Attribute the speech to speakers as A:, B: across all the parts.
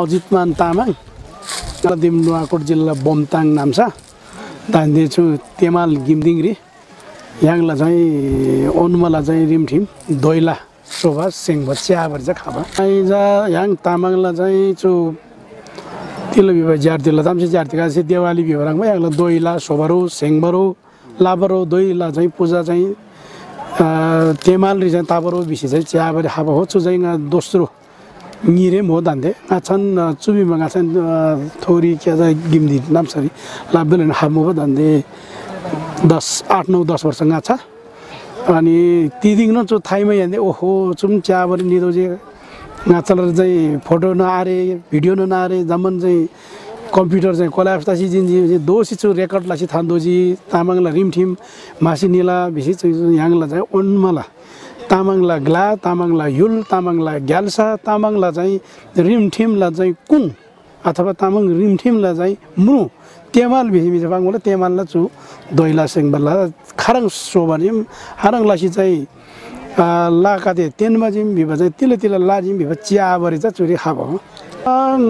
A: अजितमान तामाङ दिम नुवाकोट जिल्ला बोमताङ नाम्सा दान्दे छु तेमाल गिमदिङरी याङला चाहिँ ओनमला चाहिँ रिमठिम दोइला शोभा सेङ बच्चा भर्ज खाबा आइजा याङ तामाङला चाहिँ छु तिल बिबा जार्तिला तामसे जार्तिका से देवाली बिबराङ मा याङला दोइला शोभारो सेङबरो लाबरो दोइला चाहिँ पूजा चाहिँ तेमाल रि चाहिँ ताबरो बिसे चाहिँ च्याबरे खाबा हो छु चाहिँ दोस्रो निरे मो दान्दे छन् चुबीमा गाछन् थोरी के चाहिँ गिम्दी नामसरी लाबदले हामो दान्दे 8 9 10 वर्ष गाछ अनि तिदिङ न चो थाइमा यान्दे ओहो चुम च्याबरे निदोजे गाछलर चाहिँ फोटो नआरे भिडियो नआरे जमन चाहिँ कम्प्युटर चाहिँ कोल्याप्सतासी जिन्जी दोसी चु रेकर्ड लासी थान्दोजी तामाङला रिमठिम मासी निला बिसी चाहिँ याङला चाहिँ ओनमला तामाङला ग्ला तामाङला युल तामाङला ग्याल्सा तामाङला चाहिँ रिमठिमला चाहिँ कुङ अथवा तामाङ रिमठिमला चाहिँ मु तेमाल बिसी बाङला तेमालला छु दोइला सेङबला खारङ सोबानिम हारङलासी चाहिँ लाकाते तेनमाजिम बिबा चाहिँ तिले तिले लाजिम बिबा चियाबरे चाहिँ चुरी खाबो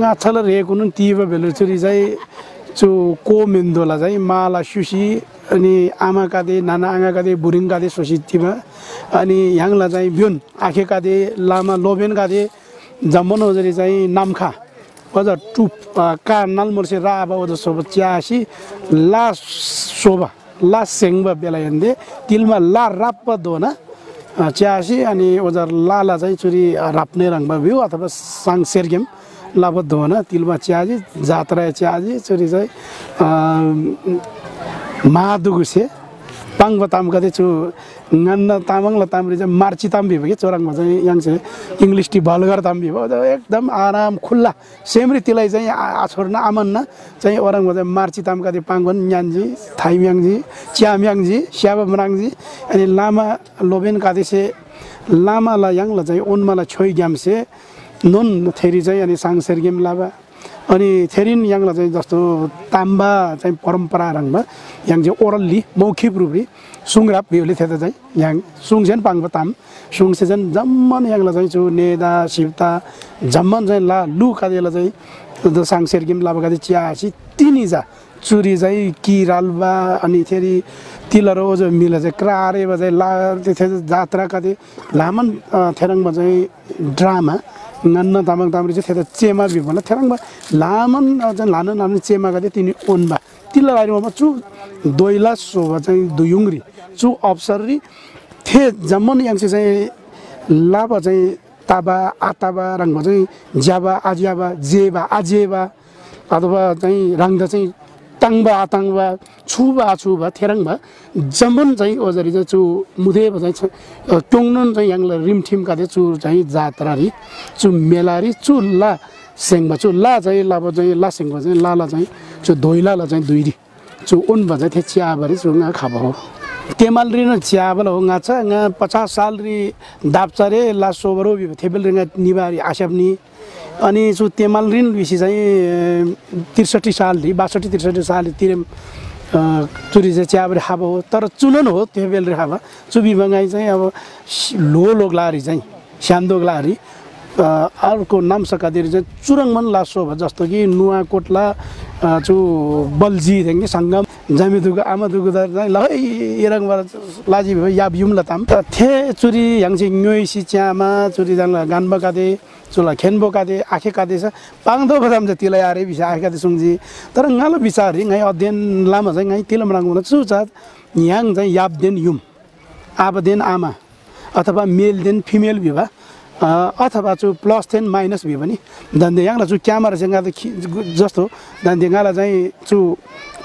A: गाछल रेकुनु तिबा बेलु चुरी चाहिँ चु कोमेन्दोला चाहिँ माला सुसी अनि आमा कादे नाना आँगा कादे बुरिङ कादे सोसितिमा अनि याङला चाहिँ ब्युन आखे कादे लामा लोबेन कादे जम्मन ओजरी चाहिँ नामखा अझ टुप का नालमर्से राबा ओज सोब च्यासी ला शोभा ला सेङबा बेला यन्दे तिलमा ला राप दोना च्यासी अनि ओजर लाला चाहिँ चुरी राप्ने रङमा बिउ अथवा साङ सेरगेम लाभ दोना तिलमा च्याजी जात्रा च्याजी चुरी चाहिँ मादुगुसे पाङ बताम गदे छु ngन्न तामाङला तामरी चाहिँ मार्ची ताम्बी भयो के चोराङमा चाहिँ याङ चाहिँ इंग्लिश टी बलगर ताम्बी भयो एकदम आराम खुल्ला सेमरी तिलाई चाहिँ आछोर्न आमन्न चाहिँ ओराङमा चाहिँ मार्ची ताम गदे पाङवन न्यानजी थाइम्याङजी च्याम्याङजी स्याबमराङजी अनि लामा लोबेन कादेसे लामाला याङला चाहिँ ओनमाला छोइ ग्यामसे नोन थेरी चाहिँ अनि साङसेर गेम लाबा अनि थेरिन याङला चाहिँ जस्तो ताम्बा चाहिँ परम्परा रङमा याङ चाहिँ ओरल्ली मौखिक रूपले सुङराप बिउले थेदा चाहिँ याङ सुङसेन पाङबा ताम सुङसेजन जम्मन याङला चाहिँ छु नेदा शिवता जम्मन चाहिँ ला लु कादेला चाहिँ द साङसेर गेम लाबा कादे च्यासी तिनीजा चुरी चाहिँ किरालबा अनि थेरी तिलरो जो मिला चाहिँ क्रारे बजाय ला थे जात्रा कादे लामन थेरङमा चाहिँ ड्रामा ngन्न tamang tamri चाहिँ चेमा बिभला थेरङमा लामन चाहिँ लान नाम्ने चेमा गदे तिनी ओनबा तिला लाइरमा छु दोइला शोभा चाहिँ दुयुङरी छु अप्सररी थे जम्मन याङसे चाहिँ लाबा चाहिँ ताबा आताबा रङमा चाहिँ ज्याबा आज्याबा जेबा आजेबा अथवा चाहिँ रङदा चाहिँ ताङबा आताङबा छुबा थेरङमा जम्मन चाहिँ ओजरी चाहिँ छु मुदे चाहिँ टोङनन चाहिँ याङला रिमठिम कादे छु चाहिँ जात्रारी छु मेलारी छु ला सेङबा छु ला चाहिँ लाबा चाहिँ ला सेङबा चाहिँ लाला चाहिँ छु दोइलाला चाहिँ दुइरी छु उनबा चाहिँ थे च्याबरी छु nga खाबा हो तेमाल रि न च्याबल हो nga छ nga 50 साल रि दापचारे ला सोबरो थेबल रि nga निबारी आशबनी अनि सु तेमाल रिन विसी चाहिँ 63 साल रि 62 63 साल तिरेम चुरी चाहिँ च्याबरे खाबा हो तर चुलन हो तेबेल रे खाबा चुबी बंगाई चाहिँ अब लो लोगलारी चाहिँ स्यान्दोगलारी अर्को नाम सकादेरी चाहिँ चुरङमन लासो जस्तो कि नुवाकोटला चु बल्जी देंगे संगम जामिदुग आमादुगदार चाहिँ ल एरङबाट लाजी भयो याब युमला ताम थे चुरी याङसी न्योइसी च्यामा चुरी जाङ गानबा कादे चुला खेनबो कादे आखे कादे छ पाङदो बदाम चाहिँ तिलाई आरे बिसा आखे कादे सुङजी तर गालो विचार रि अध्ययन लामा चाहिँ तिलम राङुन चुचा याङ चाहिँ याब देन युम आबदेन आमा अथवा मेल देन फिमेल विवाह अथवा चु प्लस 10 माइनस भी पनि दन्दे याङला चु क्यामेरा सँग जस्तो दन्दे गाला चाहिँ चु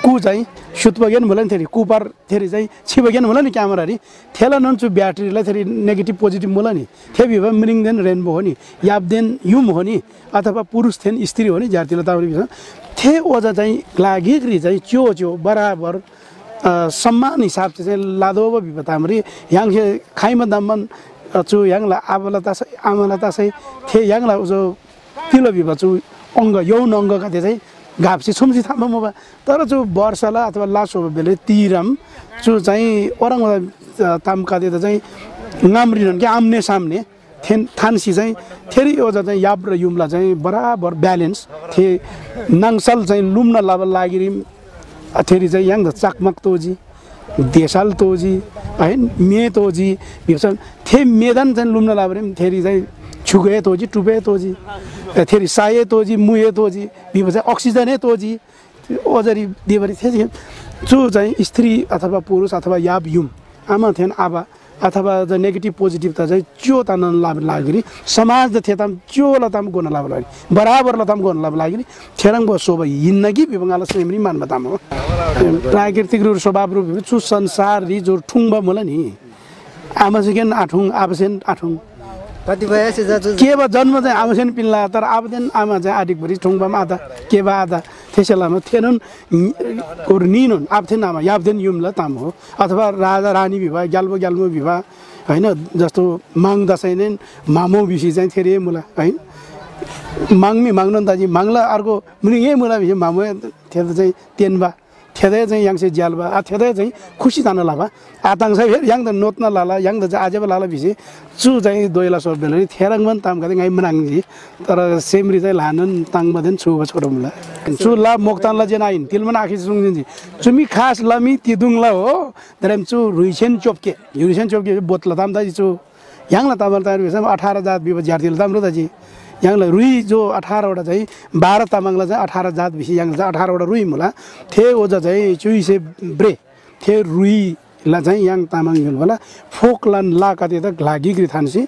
A: कु चाहिँ सुतबगेन होला नि थेरी कुपर थेरी चाहिँ छिबगेन होला नि क्यामेरा रि थेला नन चु ब्याट्रीलाई थेरी नेगेटिभ पोजिटिभ होला नि थेबी भ मिनिङ देन रेनबो हो नि याब देन युम हो नि अथवा पुरुष थेन स्त्री हो नि जातिला ताउरी थे ओजा चाहिँ लागिग्री चाहिँ च्यो बराबर सम्मान हिसाब चाहिँ लादोब बिपतामरी याङसे खाइमा दामन चु याङला आबला तासै आमाला तासै थे याङला जो तिलो बिबा चु अंग यौन अंग काते चाहिँ गाप्सी छुम्सी थाम्बा मोबा तर चु वर्षला अथवा लासो बेले तिरम चु चाहिँ ओरङ ताम काते त चाहिँ नामरिन के आम्ने सामने थान्सी चाहिँ थेरी ओजा चाहिँ याब र युमला चाहिँ बराबर ब्यालेन्स थे नङसल चाहिँ लुम्न लाभ लागिरी थेरी चाहिँ याङ चाकमक तोजी देसाल तोजी है मे तोजी भित्र थे मेदान चाहिँ लुम्न लाभरे थेरी चाहिँ छुगे तोजी टुबे तोजी थेरी साये तोजी मुहे तोजी भित्र चाहिँ अक्सिजनै तोजी ओजरी दिएभरि थे जो चाहिँ स्त्री अथवा पुरुष अथवा याब युम आमा थिएन आबा अथवा ज नेगेटिभ पोजिटिभ त चाहिँ च्यो तान लाभ लागि समाज द थेताम च्यो लताम गोन लाभ लागि बराबर लताम गोन लाभ लागि थेरङ बो सोब हिन्नगी बिबंगाला सेमरी मान बताम हो प्राकृतिक रूप स्वभाव रूप छु संसार रि जो ठुङबा मोला नि आमा सेकेन आठुङ आबसेन आठुङ
B: कतिपय से जाछु
A: के बा जन्म चाहिँ आमासेन पिल्ला तर आबदेन आमा चाहिँ आदिक भरि ठुङबाम आधा के बा आधा त्यसैलामा थेनन कोर निनुन आबथेन आमा याबदेन युमला ताम हो अथवा राजा रानी विवाह ग्याल्बो विवाह हैन जस्तो माङ दशैं मामो बिसी चाहिँ थेरे मुला हैन माङमी माग्न दाजी माग्ला अर्को मुनि यही मुला बिसी मामो थेदा चाहिँ तेनबा थेदै चाहिँ याङसे ज्यालबा आ थेदै चाहिँ खुसी तान लाबा आताङ चाहिँ फेरि याङ त नोत्न लाला याङ त चाहिँ आजेबा लाला बिसी चु चाहिँ दोइला सब बेलरी थेरङ मन ताम गदे गाइ मनाङजी तर सेमरी चाहिँ लानन ताङ बदेन छु छोटो मुला चु ला मोक्तानला जेन आइन तिलमन आखि सुङजिनजी चुमी खास लमी तिदुङला हो दरेम चु रुइसेन चोपके बोतला ताम दाजी चु याङला तामर तार बिसम 18 जात बिब ज्यार्तिल ताम्रो दाजी याङलाई रुई जो 18 वटा चाहिँ 12 तामाङलाई चाहिँ 18 जात बिसी याङ चाहिँ 18 वटा रुई मुला थे ओजा चाहिँ चुइसे ब्रे थे रुई ला चाहिँ याङ तामाङ जुल होला फोकलन ला कते त लागिग्री थान्सी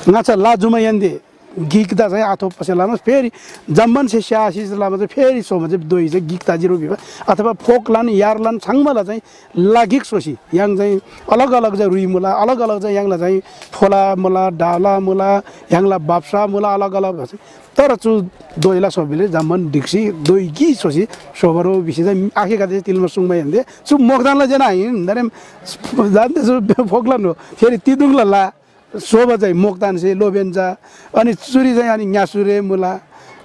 A: नाचा ला जुमा यान्दे गिक्दा चाहिँ आथो पसेलामा फेरि जम्मन से स्यासी लामा चाहिँ फेरि सोमा चाहिँ दोइ चाहिँ गिक्ता जिरो बिबा अथवा फोकलान यारलान छाङमला चाहिँ लागिक सोसी याङ चाहिँ अलग अलग चाहिँ रुई मुला अलग अलग चाहिँ याङला चाहिँ फोला मुला डाला मुला याङला बाप्सा मुला अलग अलग भन्छ तर चु दोइला सबले जम्मन डिक्सी दोइ गि सोसी सोबरो बिसी चाहिँ आखेका चाहिँ तिलमा सुङमा हिँड्दै चु मोक्दानला जेना हिँड्दै जान्दै छु फोकलान हो फेरि तिदुङला ला सोभ चाहिँ मोक्तान से लोबेन्जा अनि चुरी चाहिँ अनि न्यासुरे मुला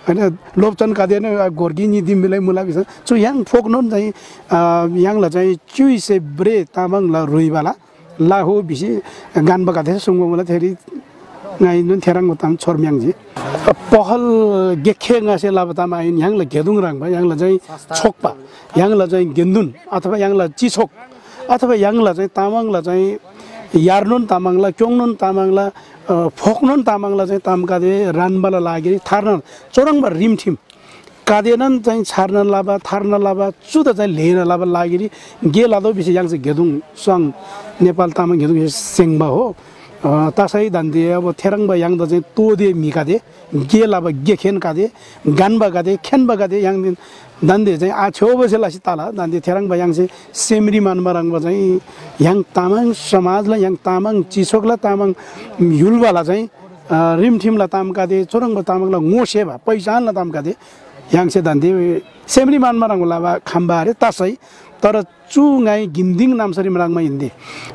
A: हैन लोपचन कादेन गोर्गी नि दिम्बिलै मुला बिस चु याङ फोक्नोन चाहिँ याङला चाहिँ चुइसे ब्रे तामाङ ला रुइवाला ला हो बिसी गानबका थिए सुङबो मुला theory ngai nun therang utam chormyang ji pahal gekhe nga se labata ma in yang la gedung rang ba yang la jai chok pa yang la jai gendun अथवा yang la chi chok अथवा yang la jai tamang la jai yarnun tamang la kyongnun tamang la phoknun tamang la jai tamka de ranbala lagi tharna chorang ba rim thim कादेनन चाहिँ छार्न लाबा थार्न लाबा चुदा चाहिँ lane लाबा लागि गे लादो बिसे yang चाहिँ गेदुङ सङ नेपाल तामाङ गेदुङ सेङबा हो तासै दान्दे अब थेरङबा yang द चाहिँ तोदे मिकादे गे लाबा गेखेन कादे गानबा गादे खेनबा गादे yang दान्दे चाहिँ आ छेउ बसे लासी ताला दान्दे थेरङबा yang चाहिँ सेमरी मानबा रङबा चाहिँ yang तामाङ समाजला yang तामाङ चिसोकला तामाङ युलवाला चाहिँ रिमठिमला तामकादे चोरङबा तामाङला ngoसेबा पहिचानला तामकादे yang se dan de semri man marang lawa khamba re tasai तर चुङाई गिमदिङ नामसरी मराङमा हिन्दी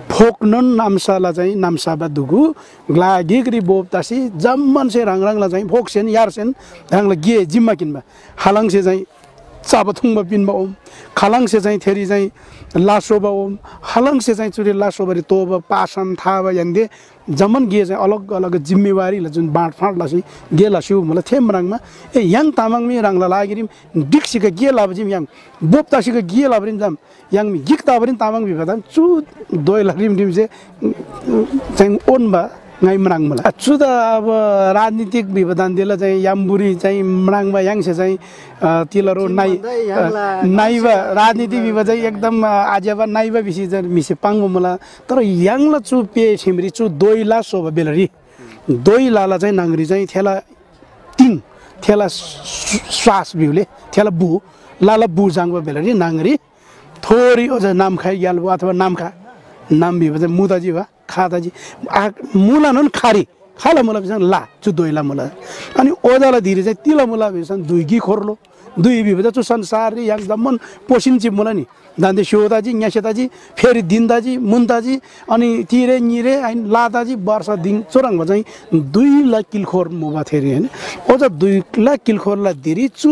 A: फोकनन नामसाला चाहिँ नामसाबा दुगु ग्लागिग्री बोबतासी जम्मन से राङराङला चाहिँ फोकसेन यारसेन राङला गे जिम्मा किनबा हालाङसे चाहिँ चाबथुङमा पिनबा ओम खालाङसे चाहिँ थेरी चाहिँ लासोबा ओम हालाङसे चाहिँ चुरी लासोबरी तोब पासन थाबा यन्दे जमन गे चाहिँ अलग अलग जिम्मेवारी ल जुन बाँडफाँड लासी गे लासिउ मलाई थेम रङमा ए याङ तामाङमी राङला लागिरिम डिक्सीका गे लाबजिम याङ बोपतासीका गे लाबरिम जाम याङ गिक्ताबरिम तामाङ बिफादाम चु दोइला रिम रिम चाहिँ ओनबा ngai mrang mala achu da ab rajnitik bivadan dela चाहिँ याम्बुरी चाहिँ mrangba yang se चाहिँ तिलरो नाइबा राजनीति विवाद चाहिँ एकदम आजेबा नाइबा बिसी मिसे पाङबो मला तर याङला चु पे छिमरी चु दोइला सोबा बेलरी दोइलाला चाहिँ नांगरी चाहिँ थेला तिङ थेला श्वास बिउले थेला बु लाला बु जाङबा बेलरी नांगरी थोरी अझ नाम खाइ यालबो अथवा नामखा नाम बिवाद मुदाजी वा खादाजी मुला नन खारी खाला मुला बिसन ला चु दोइला मुला अनि ओजाला धीरे चाहिँ तिला मुला बिसन दुइगी खोरलो दुई बिबदा चु संसार रि याङ दमन पोसिनची मुला नि दान्दे शोदाजी न्यासेताजी फेरि दिनदाजी मुन्ताजी अनि तिरे निरे आइन लादाजी वर्ष दिन चोरङमा चाहिँ 2 लाख किलखोर मुबा थेरी हैन ओजा 2 लाख किलखोरला दिरी चु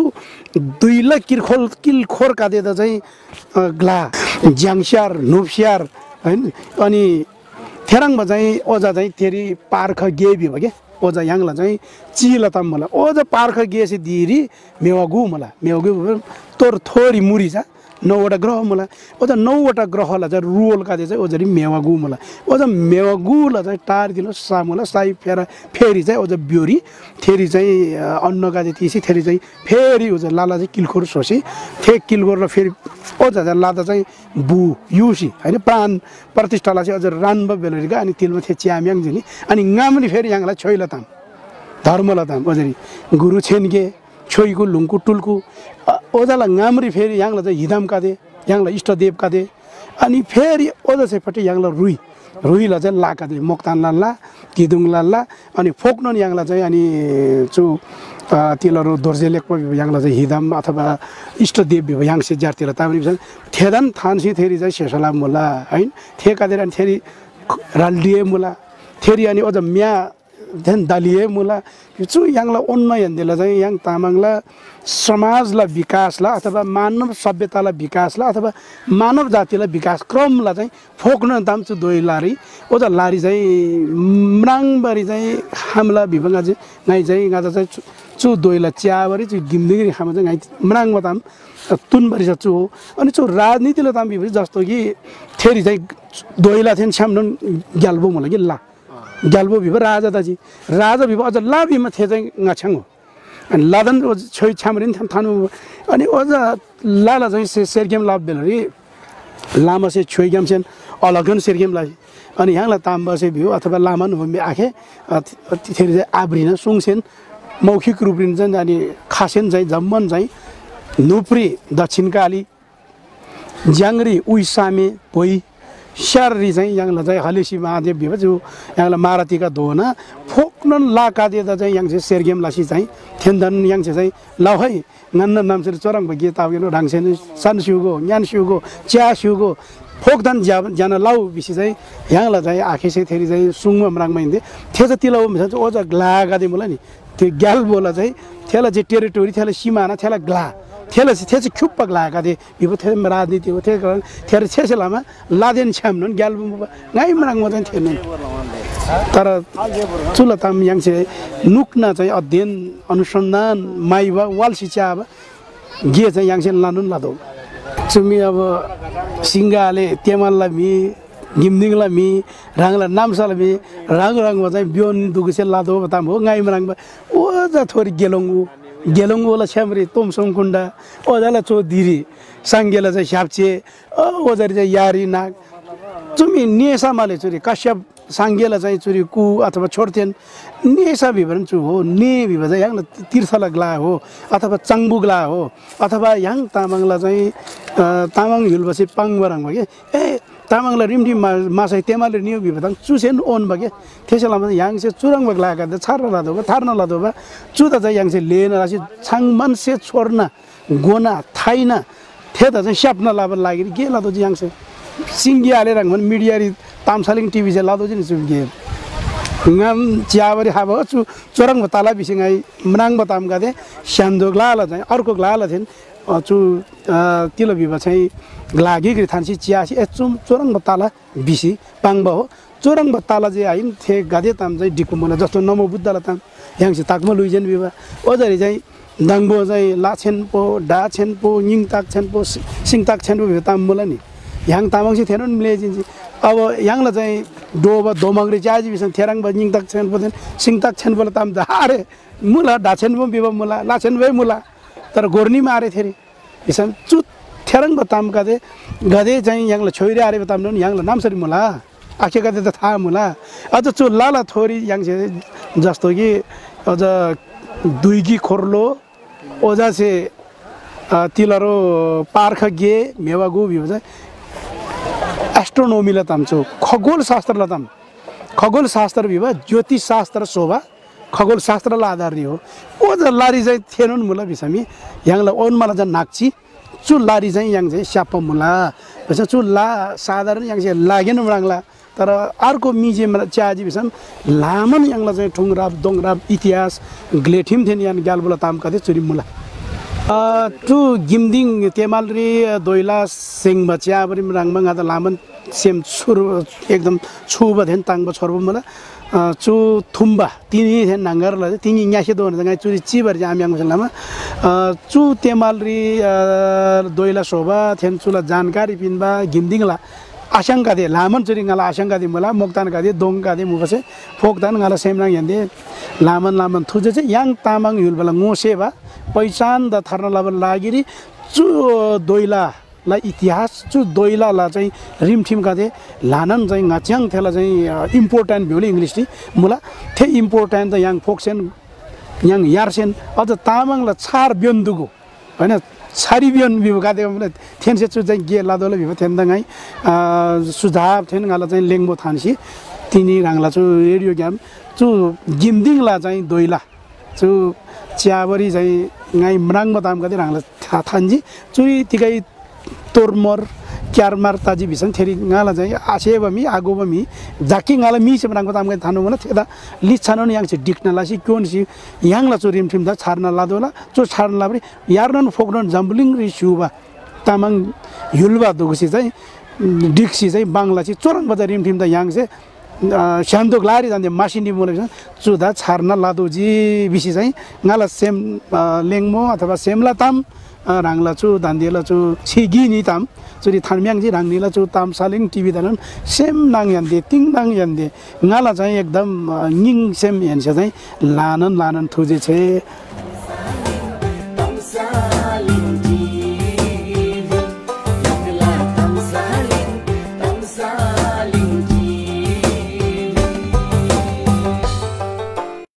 A: 2 लाख किलखोर कादे त चाहिँ ग्ला ज्याङस्यार नुपस्यार हैन अनि थेरङमा चाहिँ ओजा चाहिँ थेरी पार्ख गेबी भगे ओजा यांगला चाहिँ चिला ताम मला ओजा पार्ख गेसे दिरी मेवागु मला मेवागु तोर थोरी मुरी छ 9वटा ग्रह मला ओजा 9वटा ग्रहला चाहिँ रुल कादे चाहिँ ओजरी मेवागु मला ओजा मेवागुला चाहिँ टार दिलो सामुला साई फेरि चाहिँ ओजा ब्योरी थेरी चाहिँ अन्न कादे तिसी थेरी चाहिँ फेरि ओजा लाला चाहिँ किलखोर सोसी थे किलखोर र फेरि ओजा चाहिँ लादा चाहिँ बु युसी हैन प्राण प्रतिष्ठाला चाहिँ अझ रानब बेलरिका अनि तिलमा थे च्याम्याङ जिनी अनि गामले फेरि यांगला छोइला ताम धर्मला ताम ओजरी गुरु छेनके छोइको लुङकु टुल्कु ओजाला गामरी फेरि यांगला चाहिँ हिदाम कादे यांगला इष्टदेव कादे अनि फेरि ओजा चाहिँ फटे यांगला रुईला चाहिँ ला कादे मोक्तान लाल्ला किदुङ लाल्ला अनि फोक्नन यांगला चाहिँ अनि चु तिलरो दोर्जेलेक यांगला चाहिँ हिदाम अथवा इष्टदेव बिभ यांगसे जारतिर तामरी थेदन थानसी थेरी चाहिँ शेषला मुला हैन थे कादेर अनि थेरी रालडिए मुला थेरी अनि ओजा म्या धेन दालिए मुला चु यांगला उन्नयन दिला चाहिँ yang तामाङला समाजलाई विकासला अथवा मानव सभ्यतालाई विकासला अथवा मानव जातिलाई विकास क्रमलाई चाहिँ फोक्न दाम चु दोइ लारी ओजा लारी चाहिँ म्राङबरी चाहिँ हामला विभंगा चाहिँ नाइ चाहिँ गाजा चाहिँ चु दोइला च्याबरी चु गिम्दिगिरी हाम चाहिँ गाइ म्राङमा ताम तुनबरी चु हो अनि चु राजनीतिले ताम विभि जस्तो कि थेरी चाहिँ दोइला थेन छ्यामन ग्याल्बो मुला कि ला ग्याल्बो भिभ राजा दाजी राजा भिभ अझ लाभिमा थे चाहिँ ngaछाङ हो अनि लादन छोइ छामरिन थानु अनि अझ लाला चाहिँ सेरगेम लाभ बेलरी लामा से छोइ गेम छन् अलगन सेरगेम लाई अनि यहाँला ताम्बा से भिउ अथवा लामान हो आखे थेरी चाहिँ आब्रिन सुङसेन मौखिक रूपले चाहिँ अनि खासेन चाहिँ जम्मन चाहिँ नुप्री दक्षिणकाली ज्याङ्री उइसामे पोइ शरी चाहिँ यांगला चाहिँ हलेसी महादेव भिभ जो यांगला मारातीका दोना फोक्नन ला कादेदा चाहिँ yang से सेरगेम लासी चाहिँ थेन्दन yang चाहिँ लाउ है नन्न नाम से चरङ भगे ताउनो ढाङसेन सनस्युगो न्यानस्युगो च्यास्युगो फोक्दन जान लाउ बिसी चाहिँ यांगला चाहिँ आखे से थेरी चाहिँ सुङमा मराङमा हिँड्थे थे चाहिँ तिलाउ भन्छ ओजा ग्ला गादे मलाई नि त्यो ग्याल बोला चाहिँ थेला चाहिँ टेरिटोरी थेला सिमाना थेला ग्ला थेला चाहिँ खुप्पक लागेका थिए भिभो थे राजनीति हो त्यही कारण थेर छेसेलामा लादेन छ्याम्नु ग्याल्बो गाई मराङमा चाहिँ थिएन तर चुलताम याङसे नुक्ना चाहिँ अध्ययन अनुसन्धान माइवा वालसी चाब गे चाहिँ याङसे लानु लादो चुमी अब सिङ्गाले तेमलला मी गिम्दिङला मी राङला नामसाला मी राङमा चाहिँ बियोन दुगसे लादो बताम हो गाई मराङमा ओजा थोरी गेलङ्गु गेलङ्गोला छ्यामरी तोमसोङ कुण्डा ओजाला चो दिरी साङ्गेला चाहिँ स्याप्चे ओजरी चाहिँ यारी नाग चुमी नेसामाले चुरी कश्यप साङ्गेला चाहिँ चुरी कु अथवा छोड्थेन नेसा भिभन चु हो ने भिभ चाहिँ याङ तीर्थला ग्ला हो अथवा चाङ्बु ग्ला हो अथवा याङ तामाङला चाहिँ तामाङ हिलबसी पाङबराङ भयो के ए तामाङला रिमठी मासै तेमाले नियो भिभताङ चुसेन ओन भयो के त्यसैलाई याङसे चुरङ बग लागा त छार्न लादो बा थार्न लादो बा चुता चाहिँ याङसे लेन रासी छाङमन से छोड्न गोना थाइना थे त चाहिँ स्याप्न लाबन लागि के लादो चाहिँ याङसे सिङ्गी हालेर भन मिडियारी तामसालिङ टिभी चाहिँ लादो चाहिँ सुगे ngam चियाबरी हाबो चु चोरङ ताला बिसिङाइ मनाङ बताम गादे स्यान्दो ग्लाला चाहिँ अर्को ग्लाला थिन चु तिलो बिबा चाहिँ ग्लागी गरि थान्सी चियासी एचुम चोरङ ताला बिसी पाङबा हो चोरङ ताला जे आइन थे गादे ताम चाहिँ डिकुमला जस्तो नमो बुद्धला ताम याङसे ताकमा लुइजन बिबा ओजरी चाहिँ दाङबो चाहिँ लाछेनपो डाछेनपो निङताक छेनपो सिङताक छेनपो बिबा ताम बोला नि याङ तामाङसी थेन मिलेजिन्छ अब याङला चाहिँ डोबा दोमङ्ग्री चाजी बिसन थेराङ बा निङताक छेनपो थिन सिङताक छेनपो ताम हारे मुला डाछेनपो बिबा मुला लाछेन भए मुला तर गोर्नी मारे थेरी बिसन चु थेराङ बताम गादे गदे चाहिँ याङला छोइरे आरे बताम न याङला नामसरी मुला आखे गदे त थाहा मुला अझ चु लाला थोरी याङसे जस्तो कि अझ दुईगी खोर्लो ओजा से तिलरो पार्ख गे मेवागु बिभ एस्ट्रोनोमीला ताम छु खगोल शास्त्रला ताम खगोल शास्त्र बिभ ज्योतिष शास्त्र शोभा खगोल शास्त्रला आधार हो ओजा लारी चाहिँ थेनुन मुला बिसमी याङला ओन मला जन नाक्ची चु लारी चाहिँ याङ चाहिँ स्याप मुला भन्छ चु ला साधारण याङ चाहिँ लागेन मराङला तर अर्को म्युजियम च्याजी बिसम लामन याङला चाहिँ ठुङराब दोङराब इतिहास ग्लेठिम थिएन यान ग्यालबुला ताम कथे चुरी मुला टु गिम्दिङ तेमालरी दोइला सेङ बच्या बरि राङबङ आदा लामन सेम छुर एकदम छुब धेन ताङब छोरब मला चु थुम्बा तिनी हेन नांगरला तिनी न्यासे दोन जंगा चुरी चिबर जाम्याङ मसलामा चु तेमालरी दोइला शोभा थेन चुला जानकारी पिनबा गिमदिङला आशंका दे लामन चुरी ngala आशंका दे मला मोक्तान का दे दोङ का दे मुबसे फोक्तान ngala सेमनाङ यन्दे लामन थुजे चाहिँ याङ तामाङ युलबला ngoसेबा पहिचान द थर्न लाबल लागिरी चु दोइला ला इतिहास चु दोइला ला चाहिँ रिमठिम का दे लानन चाहिँ ngaच्याङ थेला चाहिँ इम्पोर्टेन्ट भ्युले इंग्लिश टी मुला थे इम्पोर्टेन्ट द याङ फोक्सेन याङ यारसेन अझ तामाङ ला छार बिन्दुगु हैन छारी बियन बिबका दे मतलब थेनसे चु चाहिँ गे लादोले बिब थेनदङै सुझाव थेन ngala चाहिँ लेङबो थानसी तिनी राङला चु रेडियो गेम चु गिमदिङ ला चाहिँ दोइला चु च्याबरी चाहिँ ngai mrang ma tam ka de rangla thanji churi tikai tormor kyarmar taji bisan theri ngala jai ase bami ago bami jaki ngala mi se mrang tam ka thanu mala theda lichanon yang se dikna la si kyon si yang la churim thim da charna la dola chu charna la bri yarnon fognon jambling ri shuba tamang yulba dogusi jai diksi jai bangla si chorang bajarim thim da yang se शान्तोक लारी जान्थे मासिनी बोलेको चुदा छार्न लादोजी BC चाहिँ ngala same लेङमो अथवा सेमला ताम राङला चु दान्देला चु छिगी नि ताम चुरी थानम्याङ जी राङनीला चु ताम सालिङ टिभी दानन सेम नाङ यान्दे तिङ नाङ यान्दे ngala चाहिँ एकदम निङ सेम यान्छ चाहिँ लानन थुजे छे